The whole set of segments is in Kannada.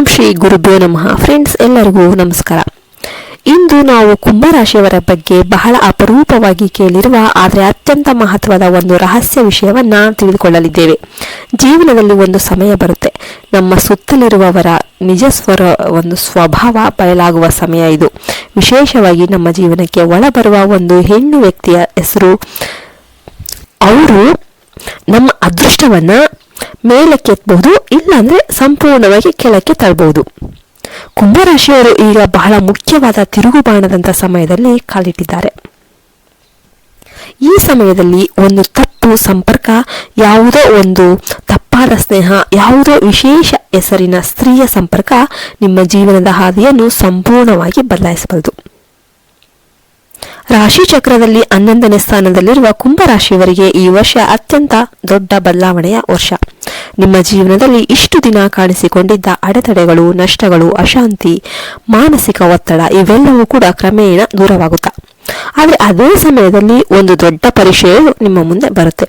ಓಂ ಶ್ರೀ ಗುರುಭ್ಯೋ ನಮಃ. ಫ್ರೆಂಡ್ಸ್, ಎಲ್ಲರಿಗೂ ನಮಸ್ಕಾರ. ಇಂದು ನಾವು ಕುಂಭರಾಶಿಯವರ ಬಗ್ಗೆ ಬಹಳ ಅಪರೂಪವಾಗಿ ಕೇಳಿರುವ ಆದರೆ ಅತ್ಯಂತ ಮಹತ್ವದ ಒಂದು ರಹಸ್ಯ ವಿಷಯವನ್ನ ತಿಳಿದುಕೊಳ್ಳಲಿದ್ದೇವೆ. ಜೀವನದಲ್ಲಿ ಒಂದು ಸಮಯ ಬರುತ್ತೆ, ನಮ್ಮ ಸುತ್ತಲಿರುವವರ ನಿಜ ಒಂದು ಸ್ವಭಾವ ಬಯಲಾಗುವ ಸಮಯ ಇದು. ವಿಶೇಷವಾಗಿ ನಮ್ಮ ಜೀವನಕ್ಕೆ ಒಳಬರುವ ಒಂದು ಹೆಣ್ಣು ವ್ಯಕ್ತಿಯ ಹೆಸರು. ಅವರು ನಮ್ಮ ಅದೃಷ್ಟವನ್ನ ಮೇಲಕ್ಕೆ ಎತ್ತಬಹುದು, ಇಲ್ಲಾಂದ್ರೆ ಸಂಪೂರ್ಣವಾಗಿ ಕೆಳಕ್ಕೆ ತಳ್ಳಬಹುದು. ಕುಂಭರಾಶಿಯವರು ಈಗ ಬಹಳ ಮುಖ್ಯವಾದ ತಿರುಗುಬಾಣದಂತ ಸಮಯದಲ್ಲಿ ಕಾಲಿಟ್ಟಿದ್ದಾರೆ. ಈ ಸಮಯದಲ್ಲಿ ಒಂದು ತಪ್ಪು ಸಂಪರ್ಕ, ಯಾವುದೋ ಒಂದು ತಪ್ಪಾದ ಸ್ನೇಹ, ಯಾವುದೋ ವಿಶೇಷ ಹೆಸರಿನ ಸ್ತ್ರೀಯ ಸಂಪರ್ಕ ನಿಮ್ಮ ಜೀವನದ ಹಾದಿಯನ್ನು ಸಂಪೂರ್ಣವಾಗಿ ಬದಲಾಯಿಸಬಹುದು. ರಾಶಿ ಚಕ್ರದಲ್ಲಿ 11ನೇ ಸ್ಥಾನದಲ್ಲಿರುವ ಕುಂಭರಾಶಿಯವರಿಗೆ ಈ ವರ್ಷ ಅತ್ಯಂತ ದೊಡ್ಡ ಬದಲಾವಣೆಯ ವರ್ಷ. ನಿಮ್ಮ ಜೀವನದಲ್ಲಿ ಇಷ್ಟು ದಿನ ಕಾಣಿಸಿಕೊಂಡಿದ್ದ ಅಡೆತಡೆಗಳು, ನಷ್ಟಗಳು, ಅಶಾಂತಿ, ಮಾನಸಿಕ ಒತ್ತಡ ಇವೆಲ್ಲವೂ ಕೂಡ ಕ್ರಮೇಣ ದೂರವಾಗುತ್ತಾ. ಆದರೆ ಅದೇ ಸಮಯದಲ್ಲಿ ಒಂದು ದೊಡ್ಡ ಪರಿಚಯವು ನಿಮ್ಮ ಮುಂದೆ ಬರುತ್ತೆ.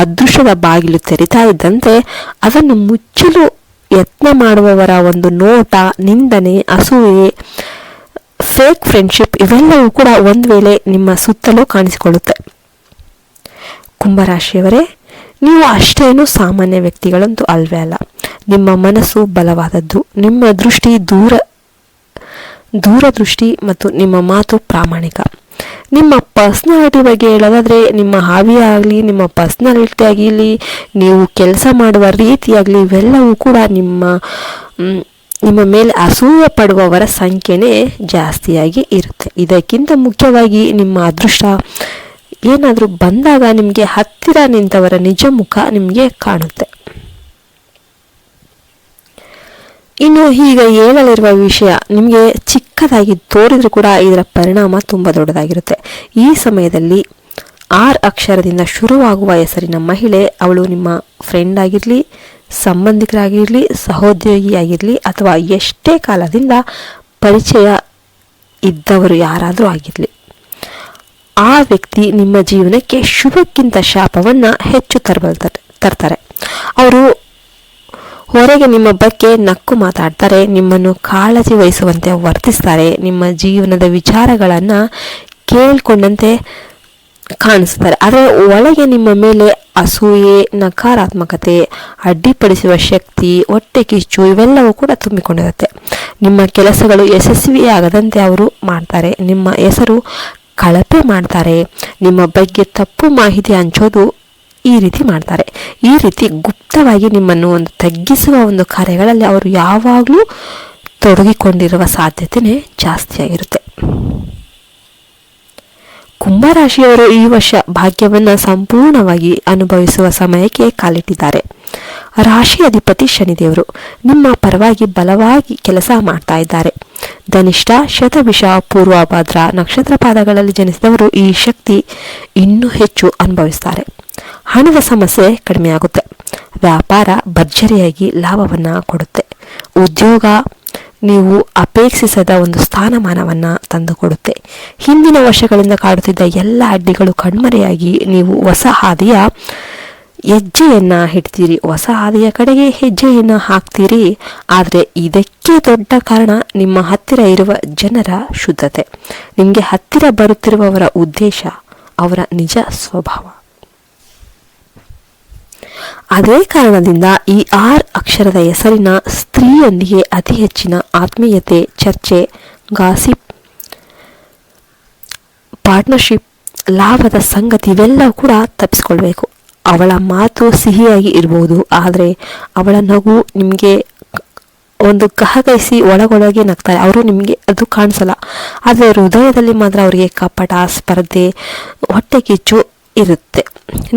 ಅದೃಷ್ಟದ ಬಾಗಿಲು ತೆರಿತಾ ಇದ್ದಂತೆ ಅದನ್ನು ಮುಚ್ಚಲು ಯತ್ನ ಮಾಡುವವರ ಒಂದು ನೋಟ, ನಿಂದನೆ, ಅಸೂಯೆ, ಫೇಕ್ ಫ್ರೆಂಡ್ಶಿಪ್ ಇವೆಲ್ಲವೂ ಕೂಡ ಒಂದು ವೇಳೆ ನಿಮ್ಮ ಸುತ್ತಲೂ ಕಾಣಿಸಿಕೊಳ್ಳುತ್ತೆ. ಕುಂಭರಾಶಿಯವರೇ, ನೀವು ಅಷ್ಟೇನು ಸಾಮಾನ್ಯ ವ್ಯಕ್ತಿಗಳಂತೂ ಅಲ್ವೇ ಅಲ್ಲ. ನಿಮ್ಮ ಮನಸ್ಸು ಬಲವಾದದ್ದು, ನಿಮ್ಮ ದೃಷ್ಟಿ ದೂರದೃಷ್ಟಿ ಮತ್ತು ನಿಮ್ಮ ಮಾತು ಪ್ರಾಮಾಣಿಕ. ನಿಮ್ಮ ಪರ್ಸ್ನಾಲಿಟಿ ಬಗ್ಗೆ ಹೇಳೋದಾದ್ರೆ, ನಿಮ್ಮ ಹಾವಿ ಆಗಲಿ, ನಿಮ್ಮ ಪರ್ಸ್ನಾಲಿಟಿ ಆಗಿರಲಿ, ನೀವು ಕೆಲಸ ಮಾಡುವ ರೀತಿಯಾಗಲಿ ಇವೆಲ್ಲವೂ ಕೂಡ ನಿಮ್ಮ ಮೇಲೆ ಅಸೂಯೆ ಪಡುವವರ ಸಂಖ್ಯೆನೇ ಜಾಸ್ತಿಯಾಗಿ ಇರುತ್ತೆ. ಇದಕ್ಕಿಂತ ಮುಖ್ಯವಾಗಿ ನಿಮ್ಮ ಅದೃಷ್ಟ ಏನಾದರೂ ಬಂದಾಗ ನಿಮಗೆ ಹತ್ತಿರ ನಿಂತವರ ನಿಜ ಮುಖ ನಿಮಗೆ ಕಾಣುತ್ತೆ. ಇನ್ನು ಈಗ ಹೇಳಲಿರುವ ವಿಷಯ ನಿಮಗೆ ಚಿಕ್ಕದಾಗಿ ತೋರಿದ್ರೂ ಕೂಡ ಇದರ ಪರಿಣಾಮ ತುಂಬ ದೊಡ್ಡದಾಗಿರುತ್ತೆ. ಈ ಸಮಯದಲ್ಲಿ ಆರ್ ಅಕ್ಷರದಿಂದ ಶುರುವಾಗುವ ಹೆಸರಿನ ಮಹಿಳೆ, ಅವಳು ನಿಮ್ಮ ಫ್ರೆಂಡ್ ಆಗಿರಲಿ, ಸಂಬಂಧಿಕರಾಗಿರಲಿ, ಸಹೋದ್ಯೋಗಿಯಾಗಿರಲಿ ಅಥವಾ ಎಷ್ಟೇ ಕಾಲದಿಂದ ಪರಿಚಯ ಇದ್ದವರು ಯಾರಾದರೂ ಆಗಿರಲಿ, ಆ ವ್ಯಕ್ತಿ ನಿಮ್ಮ ಜೀವನಕ್ಕೆ ಶುಭಕ್ಕಿಂತ ಶಾಪವನ್ನು ಹೆಚ್ಚು ತರ್ತಾರೆ. ಅವರು ಹೊರಗೆ ನಿಮ್ಮ ಬಗ್ಗೆ ನಕ್ಕು ಮಾತಾಡ್ತಾರೆ, ನಿಮ್ಮನ್ನು ಕಾಳಜಿ ವಹಿಸುವಂತೆ ವರ್ತಿಸ್ತಾರೆ, ನಿಮ್ಮ ಜೀವನದ ವಿಚಾರಗಳನ್ನು ಕೇಳಿಕೊಂಡಂತೆ ಕಾಣಿಸ್ತಾರೆ. ಆದರೆ ಒಳಗೆ ನಿಮ್ಮ ಮೇಲೆ ಅಸೂಯೆ, ನಕಾರಾತ್ಮಕತೆ, ಅಡ್ಡಿಪಡಿಸುವ ಶಕ್ತಿ, ಹೊಟ್ಟೆ ಕಿಚ್ಚು ಇವೆಲ್ಲವೂ ಕೂಡ ತುಂಬಿಕೊಂಡಿರುತ್ತೆ. ನಿಮ್ಮ ಕೆಲಸಗಳು ಯಶಸ್ವಿಯಾಗದಂತೆ ಅವರು ಮಾಡ್ತಾರೆ, ನಿಮ್ಮ ಹೆಸರು ಕಳಪೆ ಮಾಡ್ತಾರೆ, ನಿಮ್ಮ ಬಗ್ಗೆ ತಪ್ಪು ಮಾಹಿತಿ ಹಂಚೋದು ಈ ರೀತಿ ಮಾಡ್ತಾರೆ. ಈ ರೀತಿ ಗುಪ್ತವಾಗಿ ನಿಮ್ಮನ್ನು ಒಂದು ತಗ್ಗಿಸುವ ಒಂದು ಕಾರ್ಯಗಳಲ್ಲಿ ಅವರು ಯಾವಾಗಲೂ ತೊಡಗಿಕೊಂಡಿರುವ ಸಾಧ್ಯತೆಯೇ ಜಾಸ್ತಿಯಾಗಿರುತ್ತೆ. ಕುಂಭರಾಶಿಯವರು ಈ ವರ್ಷ ಭಾಗ್ಯವನ್ನು ಸಂಪೂರ್ಣವಾಗಿ ಅನುಭವಿಸುವ ಸಮಯಕ್ಕೆ ಕಾಲಿಟ್ಟಿದ್ದಾರೆ. ರಾಶಿ ಅಧಿಪತಿ ಶನಿದೇವರು ನಿಮ್ಮ ಪರವಾಗಿ ಬಲವಾಗಿ ಕೆಲಸ ಮಾಡ್ತಾ ಇದ್ದಾರೆ. ಧನಿಷ್ಠ, ಶತಭಿಷ, ಪೂರ್ವಭಾದ್ರ ನಕ್ಷತ್ರ ಪಾದಗಳಲ್ಲಿ ಜನಿಸಿದವರು ಈ ಶಕ್ತಿ ಇನ್ನೂ ಹೆಚ್ಚು ಅನುಭವಿಸ್ತಾರೆ. ಹಣದ ಸಮಸ್ಯೆ ಕಡಿಮೆಯಾಗುತ್ತೆ. ವ್ಯಾಪಾರ ಭರ್ಜರಿಯಾಗಿ ಲಾಭವನ್ನು ಕೊಡುತ್ತೆ. ಉದ್ಯೋಗ ನೀವು ಅಪೇಕ್ಷಿಸದ ಒಂದು ಸ್ಥಾನಮಾನವನ್ನು ತಂದುಕೊಡುತ್ತೆ. ಹಿಂದಿನ ವರ್ಷಗಳಿಂದ ಕಾಡುತ್ತಿದ್ದ ಎಲ್ಲ ಅಡ್ಡಿಗಳು ಕಣ್ಮರೆಯಾಗಿ ನೀವು ಹೊಸ ಹಾದಿಯ ಹೆಜ್ಜೆಯನ್ನು ಇಡ್ತೀರಿ, ಹೊಸ ಹಾದಿಯ ಕಡೆಗೆ ಹೆಜ್ಜೆಯನ್ನು ಹಾಕ್ತೀರಿ. ಆದರೆ ಇದಕ್ಕೆ ದೊಡ್ಡ ಕಾರಣ ನಿಮ್ಮ ಹತ್ತಿರ ಇರುವ ಜನರ ಶುದ್ಧತೆ, ನಿಮಗೆ ಹತ್ತಿರ ಬರುತ್ತಿರುವವರ ಉದ್ದೇಶ, ಅವರ ನಿಜ ಸ್ವಭಾವ. ಅದೇ ಕಾರಣದಿಂದ ಈ ಆರ್ ಅಕ್ಷರದ ಹೆಸರಿನ ಸ್ತ್ರೀಯೊಂದಿಗೆ ಅತಿ ಹೆಚ್ಚಿನ ಆತ್ಮೀಯತೆ, ಚರ್ಚೆ, ಗಾಸಿಪ್, ಪಾರ್ಟ್ನರ್ಶಿಪ್, ಲಾಭದ ಸಂಗತಿ ಇವೆಲ್ಲವೂ ಕೂಡ ತಪ್ಪಿಸ್ಕೊಳ್ಬೇಕು. ಅವಳ ಮಾತು ಸಿಹಿಯಾಗಿ ಇರಬಹುದು, ಆದರೆ ಅವಳ ನಗು ನಿಮಗೆ ಒಂದು ಕಹಗೈಸಿ ಒಳಗೊಳಗೆ ನಗ್ತಾರೆ. ಅವರು ನಿಮಗೆ ಅದು ಕಾಣಿಸಲ್ಲ, ಆದರೆ ಹೃದಯದಲ್ಲಿ ಮಾತ್ರ ಅವರಿಗೆ ಕಪಟ, ಸ್ಪರ್ಧೆ, ಹೊಟ್ಟೆ ಕಿಚ್ಚು ಇರುತ್ತೆ.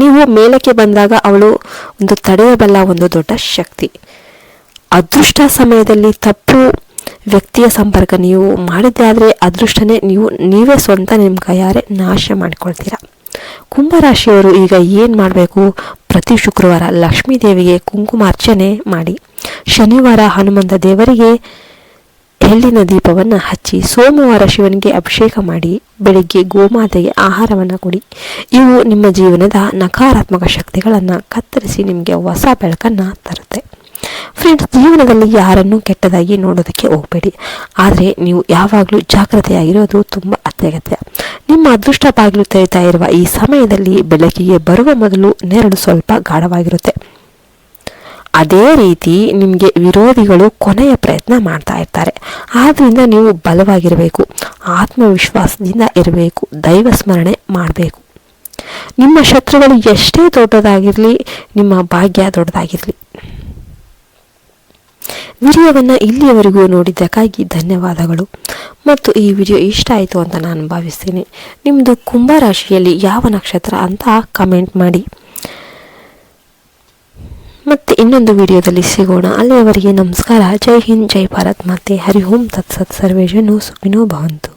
ನೀವು ಮೇಲಕ್ಕೆ ಬಂದಾಗ ಅವಳು ಒಂದು ತಡೆಯಬಲ್ಲ ಒಂದು ದೊಡ್ಡ ಶಕ್ತಿ. ಅದೃಷ್ಟ ಸಮಯದಲ್ಲಿ ತಪ್ಪು ವ್ಯಕ್ತಿಯ ಸಂಪರ್ಕ ನೀವು ಮಾಡಿದ್ದೆ ಆದರೆ ಅದೃಷ್ಟನೇ ನೀವೇ ಸ್ವಂತ ನಿಮ್ಮ ಕೈಯಾರೆ ನಾಶ ಮಾಡಿಕೊಳ್ತೀರಾ. ಕುಂಭರಾಶಿಯವರು ಈಗ ಏನು ಮಾಡಬೇಕು? ಪ್ರತಿ ಶುಕ್ರವಾರ ಲಕ್ಷ್ಮೀ ದೇವಿಗೆ ಕುಂಕುಮಾರ್ಚನೆ ಮಾಡಿ, ಶನಿವಾರ ಹನುಮಂತ ದೇವರಿಗೆ ಎಳ್ಳಿನ ದೀಪವನ್ನು ಹಚ್ಚಿ, ಸೋಮವಾರ ಶಿವನಿಗೆ ಅಭಿಷೇಕ ಮಾಡಿ, ಬೆಳಿಗ್ಗೆ ಗೋಮಾತೆಗೆ ಆಹಾರವನ್ನು ಕೊಡಿ. ಇವು ನಿಮ್ಮ ಜೀವನದ ನಕಾರಾತ್ಮಕ ಶಕ್ತಿಗಳನ್ನು ಕತ್ತರಿಸಿ ನಿಮಗೆ ಹೊಸ ಬೆಳಕನ್ನು ತರುತ್ತೆ. ಫ್ರೆಂಡ್ಸ್, ಜೀವನದಲ್ಲಿ ಯಾರನ್ನೂ ಕೆಟ್ಟದಾಗಿ ನೋಡೋದಕ್ಕೆ ಹೋಗಬೇಡಿ. ಆದರೆ ನೀವು ಯಾವಾಗಲೂ ಜಾಗ್ರತೆಯಾಗಿರೋದು ತುಂಬ ಅತ್ಯಗತ್ಯ. ನಿಮ್ಮ ಅದೃಷ್ಟ ಬಾಗಿಲು ತೆರೀತಾ ಇರುವ ಈ ಸಮಯದಲ್ಲಿ ಬೆಳಕಿಗೆ ಬರುವ ಮೊದಲು ನೆರಳು ಸ್ವಲ್ಪ ಗಾಢವಾಗಿರುತ್ತೆ. ಅದೇ ರೀತಿ ನಿಮಗೆ ವಿರೋಧಿಗಳು ಕೊನೆಯ ಪ್ರಯತ್ನ ಮಾಡ್ತಾ ಇರ್ತಾರೆ. ಆದ್ದರಿಂದ ನೀವು ಬಲವಾಗಿರಬೇಕು, ಆತ್ಮವಿಶ್ವಾಸದಿಂದ ಇರಬೇಕು, ದೈವ ಸ್ಮರಣೆ ಮಾಡಬೇಕು. ನಿಮ್ಮ ಶತ್ರುಗಳು ಎಷ್ಟೇ ದೊಡ್ಡದಾಗಿರಲಿ, ನಿಮ್ಮ ಭಾಗ್ಯ ದೊಡ್ಡದಾಗಿರಲಿ. ವಿಡಿಯೋವನ್ನು ಇಲ್ಲಿಯವರೆಗೂ ನೋಡಿದ್ದಕ್ಕಾಗಿ ಧನ್ಯವಾದಗಳು. ಮತ್ತು ಈ ವಿಡಿಯೋ ಇಷ್ಟ ಆಯಿತು ಅಂತ ನಾನು ಭಾವಿಸ್ತೀನಿ. ನಿಮ್ಮದು ಕುಂಭರಾಶಿಯಲ್ಲಿ ಯಾವ ನಕ್ಷತ್ರ ಅಂತ ಕಮೆಂಟ್ ಮಾಡಿ. ಮತ್ತೆ ಇನ್ನೊಂದು ವಿಡಿಯೋದಲ್ಲಿ ಸಿಗೋಣ. ಅಲ್ಲಿಯವರೆಗೆ ನಮಸ್ಕಾರ. ಜೈ ಹಿಂದ್, ಜೈ ಭಾರತ್ ಮಾತೆ. ಹರಿ ಓಂ ತತ್ಸತ್. ಸರ್ವೇ ಜನೋ ಸುಖಿನೋ ಭವಂತು.